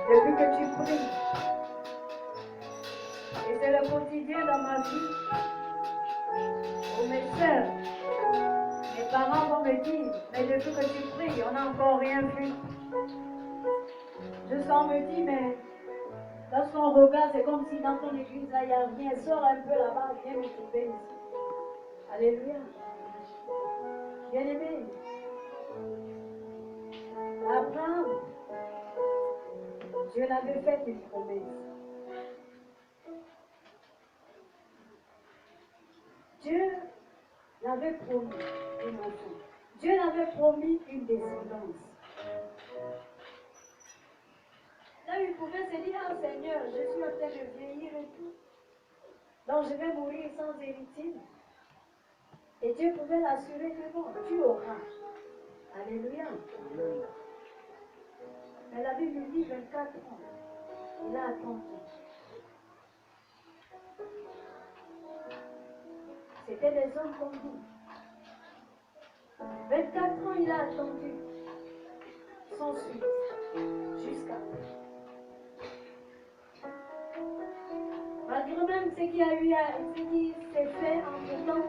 depuis que tu pries. Et c'est le quotidien dans ma vie. Oh mes soeurs, mes parents vont me dire, mais depuis que tu pries, on n'a encore rien vu. Je sens me dire, mais lorsqu'on regarde, c'est comme si dans ton église, là, il n'y a rien. Sors un peu là-bas, viens me trouver ici. Alléluia. Bien-aimé, Abraham, Dieu l'avait fait une promesse. Dieu l'avait promis une enfant. Dieu l'avait promis une descendance. Là, il pouvait se dire, ah Seigneur, je suis en train de vieillir et tout. Donc je vais mourir sans héritier. Et Dieu pouvait l'assurer que non, tu auras. Alléluia. Mais la Bible dit 24 ans. Il a attendu. C'était des hommes comme vous. 24 ans, il a attendu. Sans suite. Jusqu'à. Malgré même ce qu'il y a eu, ce qui s'est fait entre temps,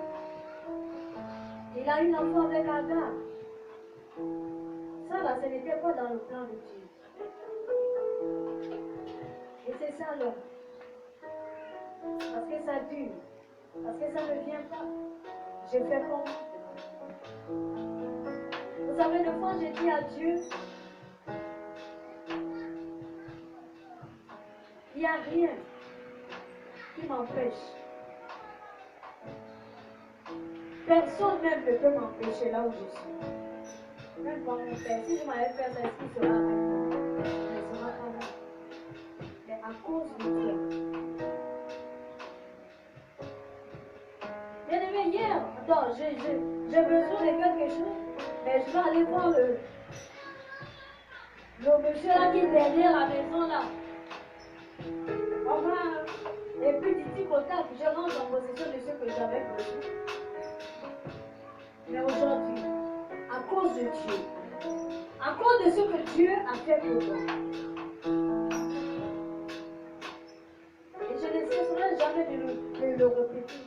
il a eu l'enfant avec Agar. Ça là, ce n'était pas dans le plan de Dieu. Et c'est ça l'homme. Parce que ça dure. Parce que ça ne vient pas. Je fais comment? Vous savez, une fois j'ai dit à Dieu, il n'y a rien qui m'empêche. Personne même ne peut m'empêcher là où je suis. Même pas mon père. Si je m'avais fait ça, est-ce qu'il sera avec moi? Il ne sera pas là. Mais à cause de Dieu. Bien aimé, hier, attends, j'ai besoin de quelque chose, mais je vais aller voir le monsieur là qui est derrière la maison là. Enfin, et puis d'ici contact, je rentre en possession de ce que j'avais besoin. Mais aujourd'hui, à cause de Dieu, à cause de ce que Dieu a fait pour moi, et je ne cesserai jamais de le répéter.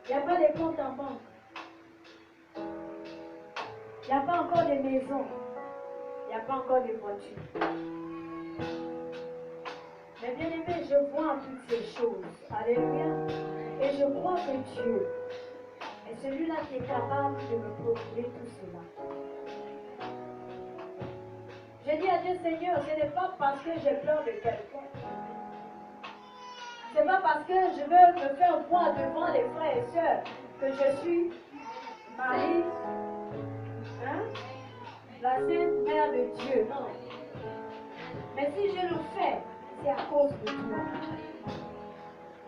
Il n'y a pas de compte en banque. Il n'y a pas encore de maison. Il n'y a pas encore de voiture. Mais bien aimé, je vois toutes ces choses. Alléluia. Et je crois que Dieu est celui-là qui est capable de me procurer tout cela. Je dis à Dieu, Seigneur, ce n'est pas parce que j'ai peur de quelqu'un. Ce n'est pas parce que je veux me faire voir devant les frères et sœurs que je suis Marie, la Sainte Mère de Dieu. Non. Mais si je le fais, c'est à cause de toi.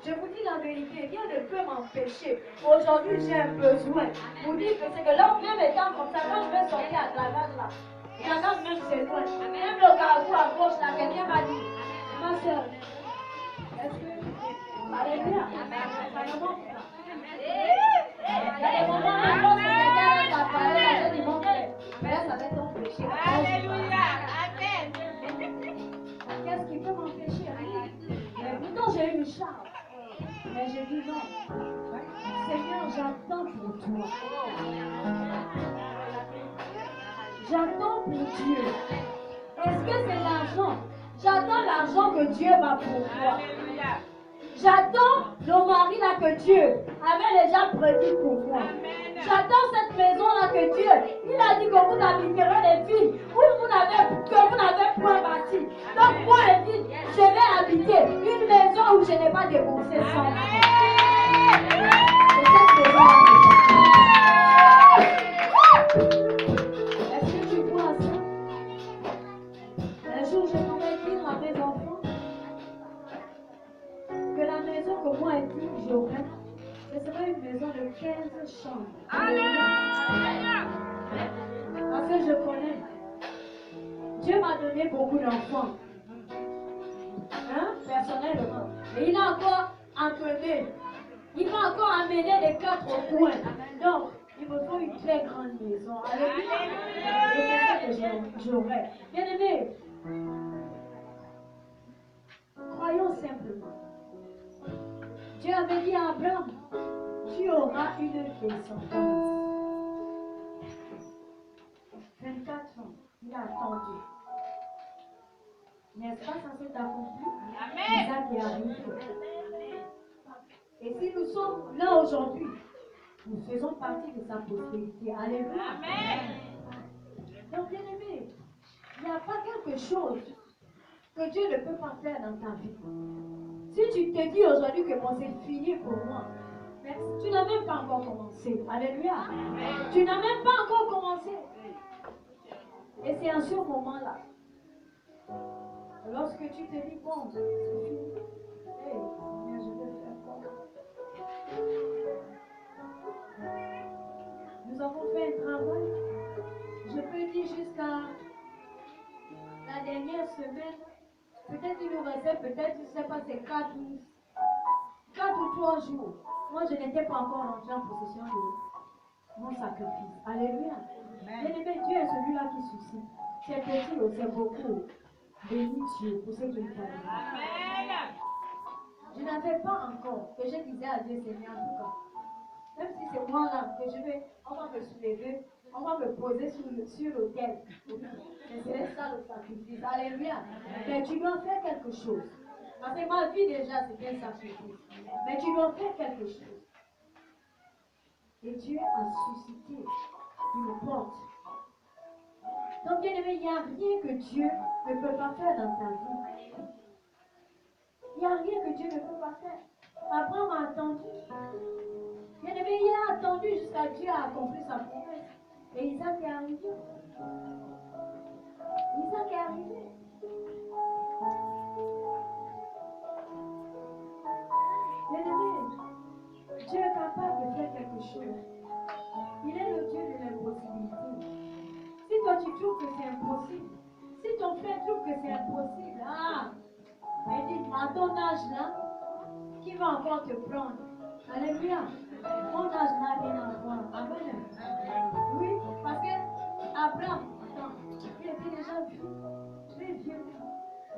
Je vous dis la vérité, rien ne peut m'empêcher. Aujourd'hui, j'ai un besoin. Vous dites que c'est que l'homme même étant comme ça, quand je vais sortir à Gravage là, Gravage même c'est loin. Même le carrefour à gauche là, quelqu'un m'a dit, ma soeur, est-ce que... Alléluia. Il y a des moments où quand quelqu'un dans sa parole, je dis mon frère, mais là ça va être ton péché. Alléluia. Qu'est-ce qui peut m'empêcher? Mais pourtant j'ai eu une charge. Mais j'ai dit non. Seigneur, j'attends pour toi. J'attends pour Dieu. Est-ce que c'est l'argent? J'attends l'argent que Dieu va pourvoir. J'attends le mari là que Dieu avait déjà prédit pour moi. J'attends cette maison là que Dieu, il a dit que vous habiterez les villes où vous n'avez point bâti. Donc moi je dis, je vais habiter une maison où je n'ai pas déboursé 100 francs. C'est cette maison là que j'attends. Est-ce que tu vois ça? Un jour je m'en dire à mes enfants que la maison que moi et puis j'aurai, ce sera une maison de 15 chambres. Alléluia! Parce que je connais. Dieu m'a donné beaucoup d'enfants. Personnellement. Mais il a encore amené. Il va encore amener les 4 coins. Donc, il me faut une très grande maison. Alléluia. Et c'est ça que j'aurais. Bien aimé, croyons simplement. Dieu avait dit à Abraham, tu auras une descendance. 24 ans, il a attendu. N'est-ce pas, ça s'est accompli? Isaac est arrivé. Et si nous sommes là aujourd'hui, nous faisons partie de sa postérité. Alléluia. Donc, bien aimé, il n'y a pas quelque chose que Dieu ne peut pas faire dans ta vie. Si tu te dis aujourd'hui que bon, c'est fini pour moi, mais tu n'as même pas encore commencé. Alléluia. Tu n'as même pas encore commencé. Et c'est à ce moment-là, lorsque tu te dis, bon, c'est fini. Hey, Seigneur, je vais faire quoi? Nous avons fait un travail. Je peux dire jusqu'à la dernière semaine, peut-être il nous restait, peut-être, je ne sais pas, c'est 4 ou 3 jours. Moi, je n'étais pas encore rentrée en possession de mon sacrifice. Alléluia. Bien-aimé, Dieu est celui-là qui suscite. C'est petit ou c'est beaucoup. Bénis Dieu pour ce qu'il fait. Amen. Je n'avais pas encore, que je disais à Dieu, Seigneur, en tout cas, même si c'est moi là, que on va me soulever, on va me poser sur l'autel. Ce serait ça le sacrifice. Alléluia. Mais tu dois faire quelque chose. Parce que ma vie déjà, c'est un sacrifice. Mais tu dois faire quelque chose. Et Dieu a suscité une porte. Donc, bien aimé, il n'y a rien que Dieu ne peut pas faire dans ta vie. Il n'y a rien que Dieu ne peut pas faire. Abraham a attendu. Bien aimé, il a attendu jusqu'à Dieu a accompli sa promesse. Et Isaac est arrivé. Isaac est arrivé. Bien aimé, Dieu est capable de faire quelque chose. Il est le Dieu de l'impossibilité. Si toi tu trouves que c'est impossible, si ton frère trouve que c'est impossible, mais dis, à ton âge là, qui va encore te prendre? Alléluia. Mon âge n'a rien à voir. Amen. Oui, parce que Abraham, il était déjà vieux, très vieux.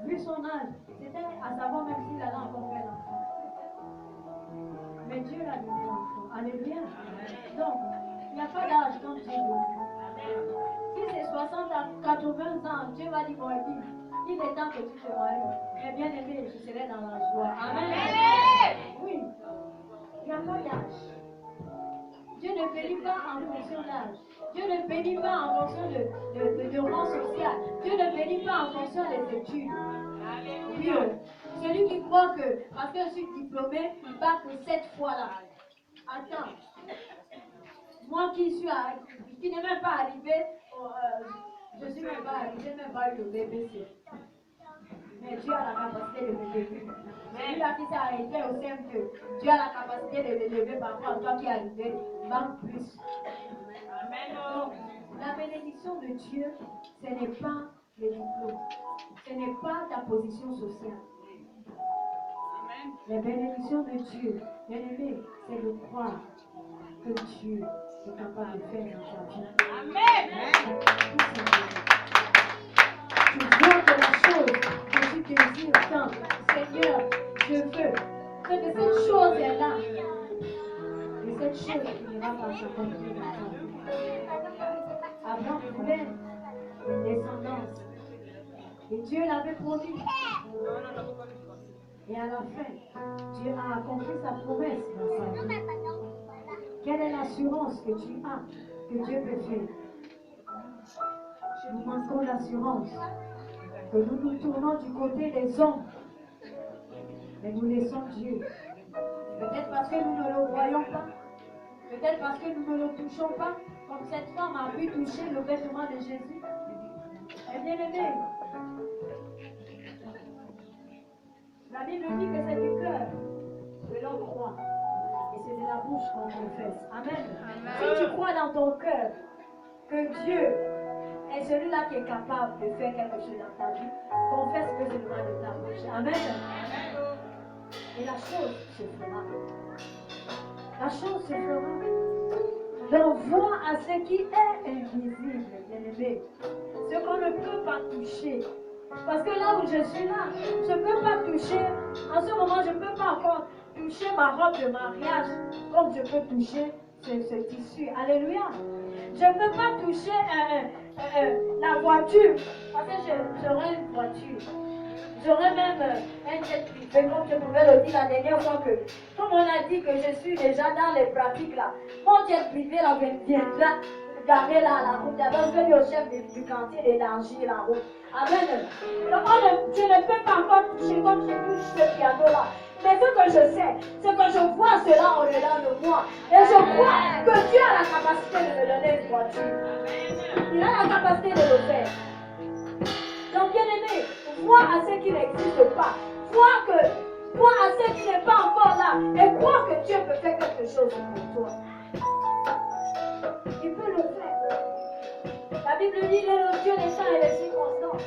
Vu son âge, c'était à savoir même s'il allait encore faire l'enfant. Mais Dieu l'a donné l'enfant. Alléluia. Donc, il n'y a pas d'âge quand Dieu donne. Si c'est 60 à 80 ans, Dieu va dire, bon, il est temps que tu te maries. Mais bien aimé, je serai dans la joie. Amen. Oui. Il n'y a pas d'âge. Dieu ne bénit pas en fonction d'âge. Dieu ne bénit pas en fonction de rang social. Dieu ne bénit pas en fonction des études. Oui, celui qui croit que parce que je suis diplômé, il bat que 7 fois là. Attends. Moi qui n'ai même pas arrivé, je ne suis même pas arrivé, je n'ai même pas eu le BBC. Mais Dieu a la capacité de me lever. Celui-là qui s'est arrêté au CM2, Dieu a la capacité de me lever par rapport à toi qui est arrivé, va plus. Amen. Donc, la bénédiction de Dieu, ce n'est pas le diplôme. Ce n'est pas ta position sociale. Amen. La bénédiction de Dieu, bien aimé, c'est de croire que Dieu est capable de faire dans ta vie. Amen. Tu vois de la chose que tu désires tant. Seigneur, je veux que cette chose est là. Et cette chose finira par s'accomplir dans ta vie. Abraham voulait une descendance. Et Dieu l'avait promis. Et à la fin, Dieu a accompli sa promesse dans sa vie. Quelle est l'assurance que tu as que Dieu peut faire? Nous manquons l'assurance que nous nous tournons du côté des hommes, mais nous laissons Dieu. Peut-être parce que nous ne le voyons pas, peut-être parce que nous ne le touchons pas, comme cette femme a pu toucher le vêtement de Jésus. Et bien aimé, la Bible dit que c'est du cœur que l'on croit, et c'est de la bouche qu'on confesse. Amen. Si tu crois dans ton cœur que Dieu est celui-là qui est capable de faire quelque chose dans ta vie, confesse que c'est le mal de ta bouche. Amen. Et la chose se fera. La chose se fera. L'envoie à ce qui est invisible, bien-aimé. Ce qu'on ne peut pas toucher. Parce que là où je suis là, je ne peux pas toucher. En ce moment, je ne peux pas encore toucher ma robe de mariage comme je peux toucher ce tissu. Alléluia. Je ne peux pas toucher la voiture. Parce que j'aurai une voiture. J'aurais même un jet privé, comme je pouvais le dire la dernière fois que, comme on a dit que je suis déjà dans les pratiques là, mon jet privé là viendra garer là à la route. Alors je vais dire au chef du quartier d'élargir la route. Amen. Donc je ne peux pas encore toucher comme je touche ce piano là. Mais ce que je sais, c'est que je vois cela au-delà de moi. Et je crois que Dieu a la capacité de me donner une voiture. Il a la capacité de le faire. Donc, bien-aimé, vois à ce qui n'existe pas. Vois à ce qui n'est pas encore là. Et crois que Dieu peut faire quelque chose pour toi. Il peut le faire. La Bible dit, il est le Dieu des temps et des circonstances.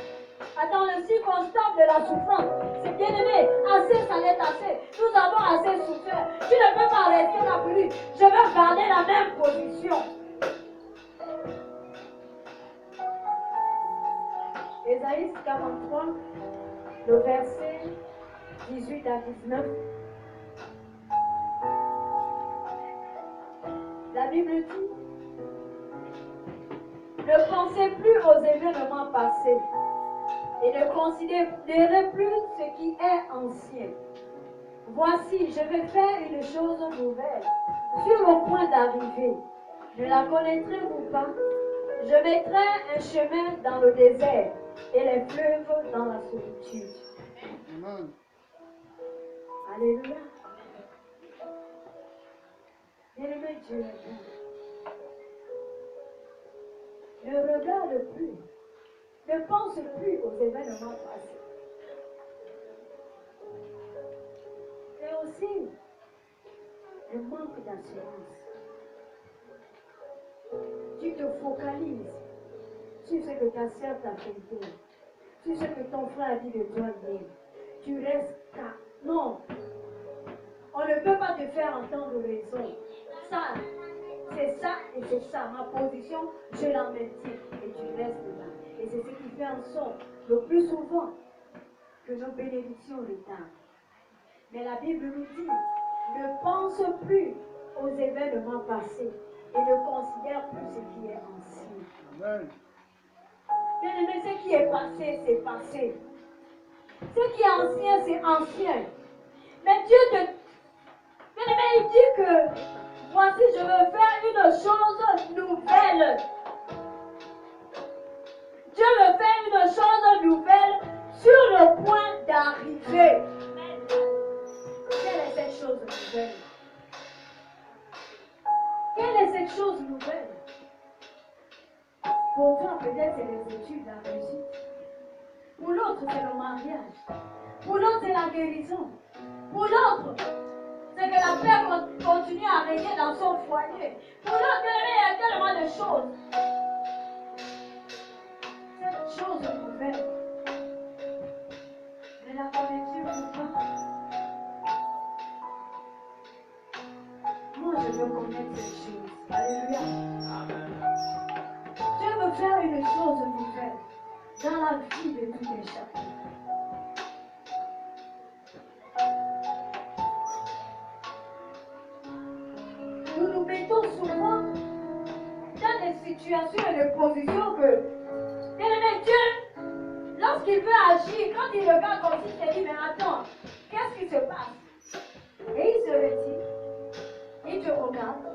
Dans les circonstances de la souffrance, c'est bien-aimé, assez, ça l'est assez. Nous avons assez souffert. Tu ne peux pas rester là plus. Je veux garder la même position. Ésaïe 43, le verset 18 à 19. La Bible dit, ne pensez plus aux événements passés et ne considérez plus ce qui est ancien. Voici, je vais faire une chose nouvelle, sur le point d'arriver. Ne la connaîtrez-vous pas? Je mettrai un chemin dans le désert et les fleuves dans la solitude. Amen. Alléluia. Bien-aimé, Dieu est bon. Ne regarde plus. Ne pense plus aux événements passés. C'est aussi un manque d'assurance. Tu te focalises sur ce que ta sœur t'a fait dire, sur ce que ton frère a dit de toi hier. Tu restes calme. Non. On ne peut pas te faire entendre raison. Ça, c'est ça et c'est ça. Ma position, je la maintiens. Et tu restes là. Et c'est ce qui fait en sorte, le plus souvent, que nos bénédictions retardent. Mais la Bible nous dit, ne pense plus aux événements passés et ne considère plus ce qui est ancien. Amen. Bien aimé, ce qui est passé, c'est passé. Ce qui est ancien, c'est ancien. Mais Dieu te... Bien aimé, il dit que voici, je veux faire une chose nouvelle. Dieu veut faire une chose nouvelle sur le point d'arriver. Quelle est cette chose nouvelle? Quelle est cette chose nouvelle? Pour toi, peut-être c'est les études, la réussite. Pour l'autre, c'est le mariage. Pour l'autre, c'est la guérison. Pour l'autre, c'est que la paix continue à régner dans son foyer. Pour l'autre, il y a tellement de choses. Cette chose nouvelle, ne la connais-tu pas? Moi, je veux connaître cette chose. Alléluia. Dieu veut faire une chose nouvelle dans la vie de tous les chapitres. Nous nous mettons souvent dans des situations et des positions que, bien aimé, Dieu, lorsqu'il veut agir, quand il regarde comme s'il s'est dit, mais attends, qu'est-ce qui se passe? Et il se retire, il te regarde.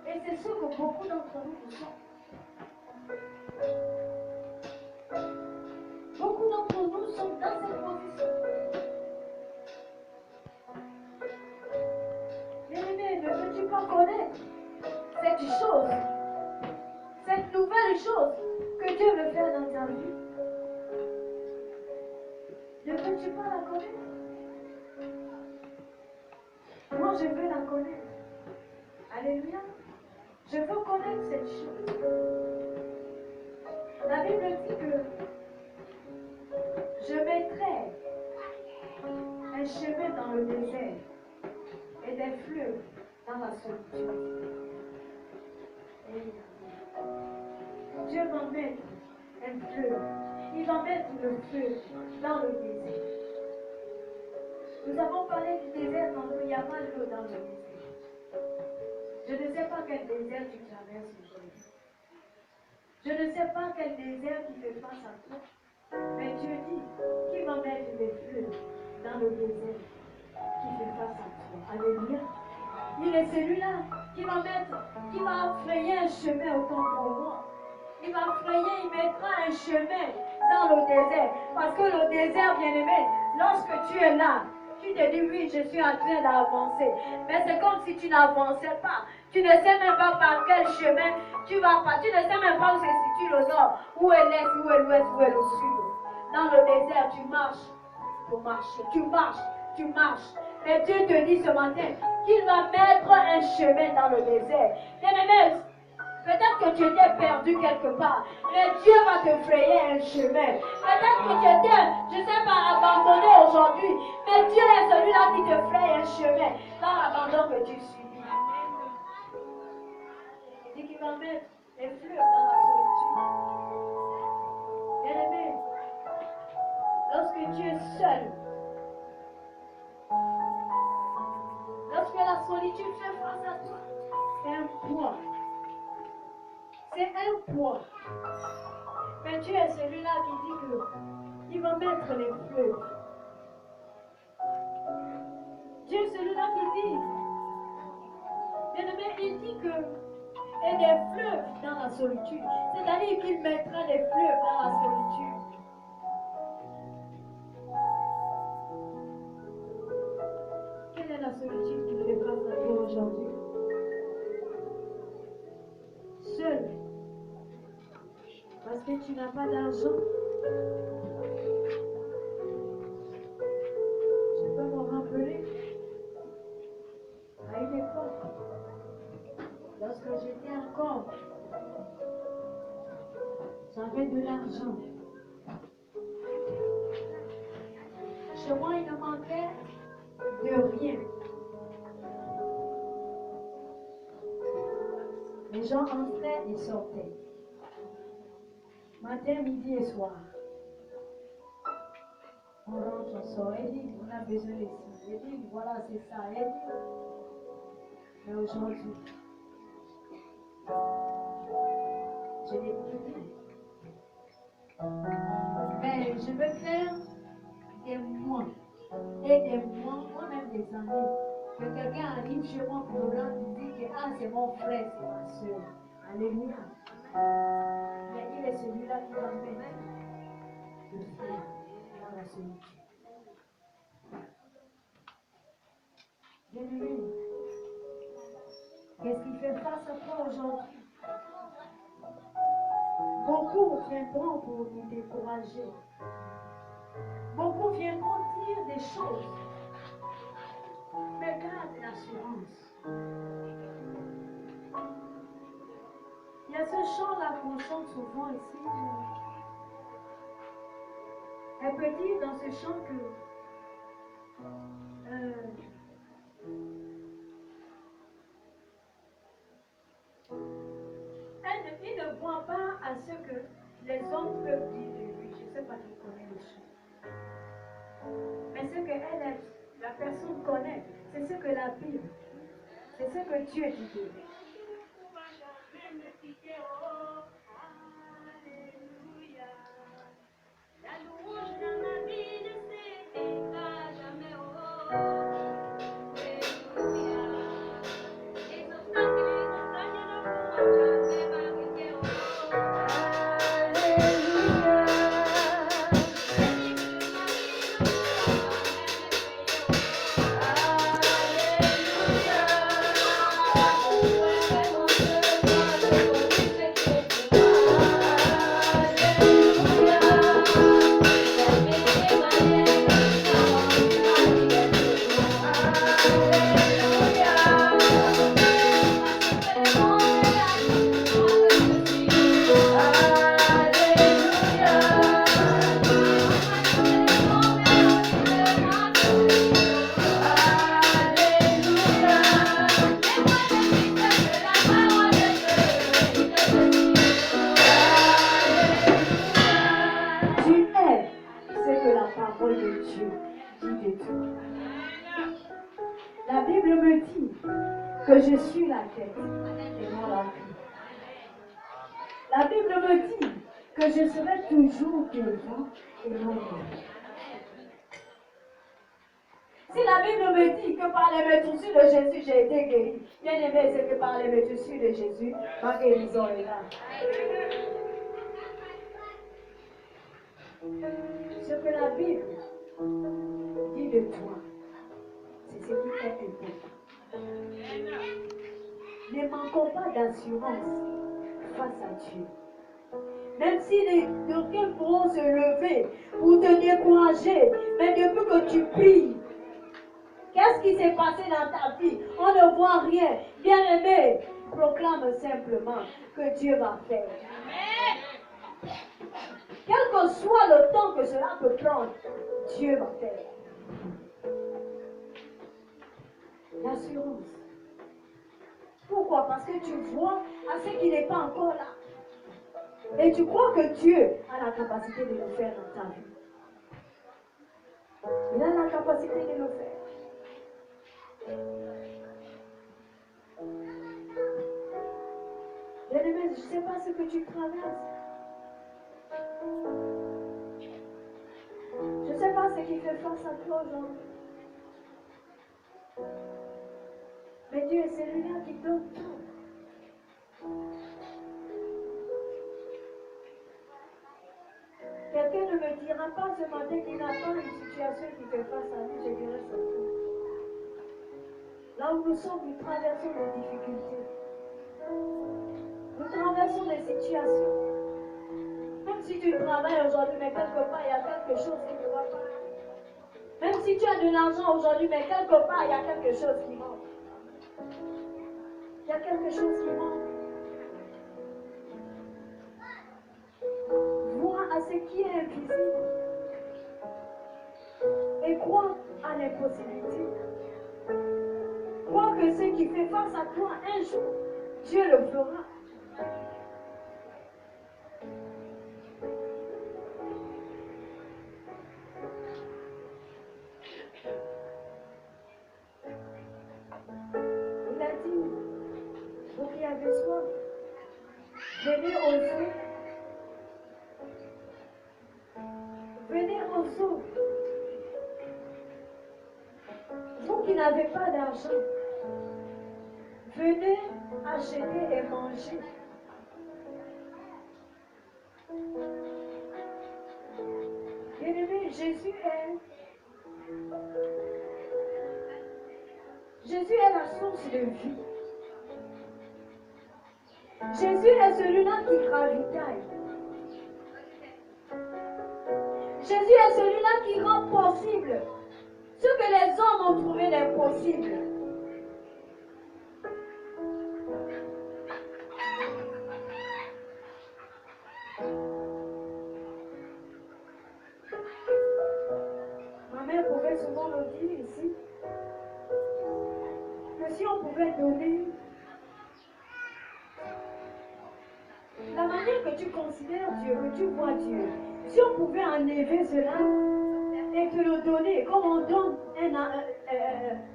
Et c'est ce que beaucoup d'entre nous sont. Beaucoup d'entre nous sont dans cette position. Bien-aimé, ne veux-tu pas connaître cette chose, cette nouvelle chose que Dieu veut faire dans ta vie? Ne veux-tu pas la connaître? Moi, je veux la connaître. Alléluia. Je veux connaître cette chose. La Bible dit que je mettrai un chemin dans le désert et des fleuves dans la solitude. Et Dieu va mettre un feu. Il va mettre le feu dans le désert. Nous avons parlé du désert tantôt, il y a pas d'eau dans le désert. Je ne sais pas quel désert tu traverses aujourd'hui. Je ne sais pas quel désert qui fait face à toi. Mais Dieu dit qu'il va mettre des feux dans le désert qui fait face à toi. Alléluia. Il est celui-là qui va frayer un chemin autant pour moi. Il va frayer, il mettra un chemin dans le désert. Parce que le désert, bien-aimé, lorsque tu es là, tu te dis oui, je suis en train d'avancer. Mais c'est comme si tu n'avançais pas. Tu ne sais même pas par quel chemin tu vas pas. Tu ne sais même pas où se situe le nord, où est l'est, où est l'ouest, où est le sud. Dans le désert, tu marches pour marcher. Tu marches, tu marches. Mais Dieu te dit ce matin qu'il va mettre un chemin dans le désert. Bien-aimé, peut-être que tu étais perdu quelque part, mais Dieu va te frayer un chemin. Peut-être que tu étais, je ne sais pas, abandonné aujourd'hui, mais Dieu est celui-là qui te fraye un chemin dans l'abandon que tu subis. Il dit qu'il va mettre des fleurs dans la solitude. Bien-aimé, lorsque tu es seul, lorsque la solitude fait face à toi, c'est un poids. C'est un poids. Mais Dieu est celui-là qui dit qu'il va mettre les fleuves. Dieu est celui-là qui dit, bien-aimé, il dit que et des fleuves dans la solitude. C'est-à-dire qu'il mettra des fleuves dans la solitude. Quelle est la solitude qui fait face à toi aujourd'hui? Seul. Parce que tu n'as pas d'argent. Je peux me rappeler à une époque, lorsque j'étais encore, j'avais de l'argent. Chez moi, il ne manquait de rien. Les gens entraient et sortaient. Matin, midi et soir. On rentre, on sort. Elle dit, on a besoin de ça. Elle dit, voilà, c'est ça. Elle dit, mais aujourd'hui, je n'ai plus rien. Mais je veux faire des mois et des mois, moi-même des années, que quelqu'un arrive chez moi pour me rendre dit que ah, c'est mon frère, c'est ma soeur. Alléluia. Mais il est celui-là qui va mettre le feu dans la solitude. Bien-aimé, qu'est-ce qui fait face à toi aujourd'hui? Beaucoup viendront pour nous décourager. Beaucoup viendront dire des choses. Mais garde l'assurance. Il y a ce chant-là qu'on chante souvent ici. Elle peut dire dans ce chant que il ne voit pas à ce que les hommes peuvent dire de lui. Je ne sais pas qui connaît le chant. Mais ce qu'elle, la personne connaît, c'est ce que la Bible, c'est ce que Dieu dit de lui. La louange dans ma vie ne s'éteindra jamais. Alléluia. Les obstacles et les montagnes ne pourront jamais m'arrêter. Alléluia. Alléluia. que je suis la tête et non la queue. La Bible me dit que je serai toujours devant et non derrière. Si la Bible me dit que par les meurtrissures de Jésus, j'ai été guéri, bien aimé, c'est que par les meurtrissures de Jésus, ma guérison est là. Ce que la Bible dit de toi, c'est ce qui est important. Ne manquons pas d'assurance face à Dieu. Même si les d'aucuns pourront se lever pour te décourager, mais depuis que tu pries, qu'est-ce qui s'est passé dans ta vie? On ne voit rien. Bien-aimé, proclame simplement que Dieu va faire. Quel que soit le temps que cela peut prendre, Dieu va faire. L'assurance. Pourquoi? Parce que tu vois à ce qui n'est pas encore là. Et tu crois que Dieu a la capacité de le faire dans ta vie. Il a la capacité de le faire. Bien-aimé, je ne sais pas ce que tu traverses. Je ne sais pas ce qui fait face à toi aujourd'hui. Mais Dieu est celui-là qui donne tout. Quelqu'un ne me dira pas ce matin qu'il n'a pas une situation qui fait face à lui, je dirais ça. Là où nous sommes, nous traversons des difficultés. Nous traversons des situations. Même si tu travailles aujourd'hui, mais quelque part, il y a quelque chose qui ne va pas. Même si tu as de l'argent aujourd'hui, mais quelque part, il y a quelque chose qui manque. Il y a quelque chose qui manque. Vois à ce qui est invisible. Et crois à l'impossibilité. Crois que ce qui fait face à toi un jour, Dieu le fera. Il a dit, vous qui avez soif, venez aux eaux. Venez aux eaux. Vous qui n'avez pas d'argent, venez acheter et manger. Bien-aimé, Jésus est la source de vie. Jésus est celui-là qui ravitaille. Jésus est celui-là qui rend possible ce que les hommes ont trouvé d'impossible. Ma mère pouvait souvent le dire ici, que si on pouvait donner la manière que tu considères Dieu, que tu vois Dieu, si on pouvait enlever cela et te le donner, comme on donne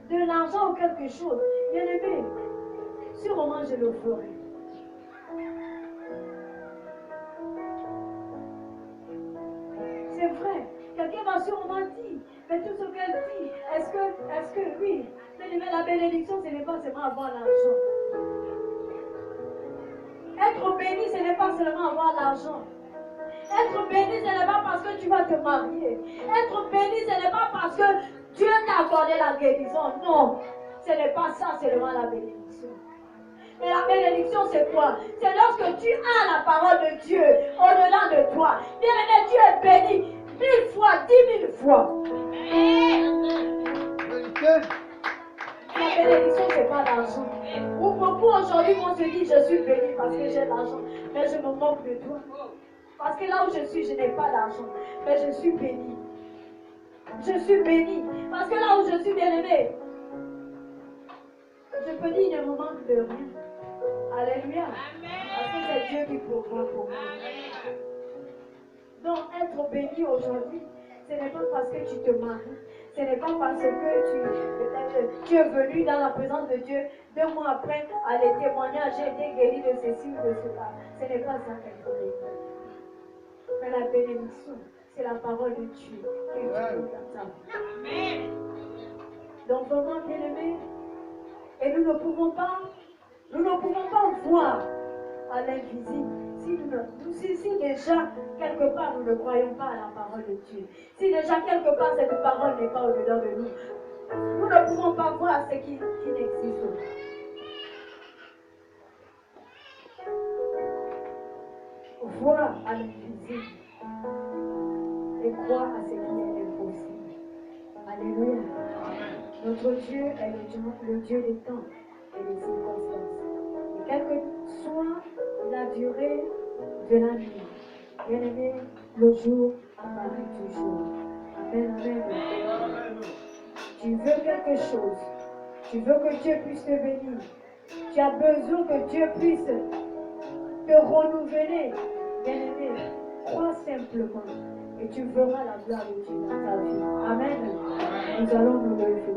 de l'argent ou quelque chose, bien aimé, sûrement je le ferai. C'est vrai, quelqu'un m'a sûrement dit, mais tout ce qu'elle dit, est-ce que oui, bien aimé, la bénédiction, ce n'est pas seulement avoir l'argent. Être béni, ce n'est pas seulement avoir l'argent. Être béni, ce n'est pas parce que tu vas te marier. Être béni, ce n'est pas parce que Dieu t'a accordé la guérison. Non, ce n'est pas ça seulement la bénédiction. Mais la bénédiction, c'est quoi? C'est lorsque tu as la parole de Dieu au-delà de toi. Bien aimé, Dieu est béni 1000 fois, 10 000 fois. La bénédiction, ce n'est pas l'argent. Ou beaucoup aujourd'hui vont se dire, je suis béni parce que j'ai l'argent. Mais je me moque de toi. Parce que là où je suis, je n'ai pas d'argent. Mais je suis béni. Je suis béni. Parce que là où je suis bien aimé, je peux dire, il ne me manque de rien. Alléluia. Parce que c'est Dieu qui pourvoit pour moi. Donc, être béni aujourd'hui, ce n'est pas parce que tu te maries. Ce n'est pas parce que tu es venu dans la présence de Dieu 2 mois après à les témoignages, j'ai été guéri de ceci ou de cela. Ce n'est pas ça qu'elle faut dire. Mais la bénédiction, c'est la parole de Dieu qui est dans ta vie. Donc vraiment bien aimé, et nous ne pouvons pas voir à l'invisible. Si déjà quelque part nous ne croyons pas à la parole de Dieu, si déjà quelque part cette parole n'est pas au-dedans de nous, nous ne pouvons pas voir ce qui n'existe pas. Voir à l'invisible et croire à ce qui est impossible. Alléluia. Notre Dieu est le Dieu des temps et des circonstances. Et quelle que soit la durée de la nuit, bien aimé, le jour apparaît toujours. Amen, amen. Tu veux quelque chose, tu veux que Dieu puisse te bénir, tu as besoin que Dieu puisse te renouveler, bien aimé, crois simplement et tu verras la gloire de Dieu dans ta vie. Amen. Nous allons nous lever.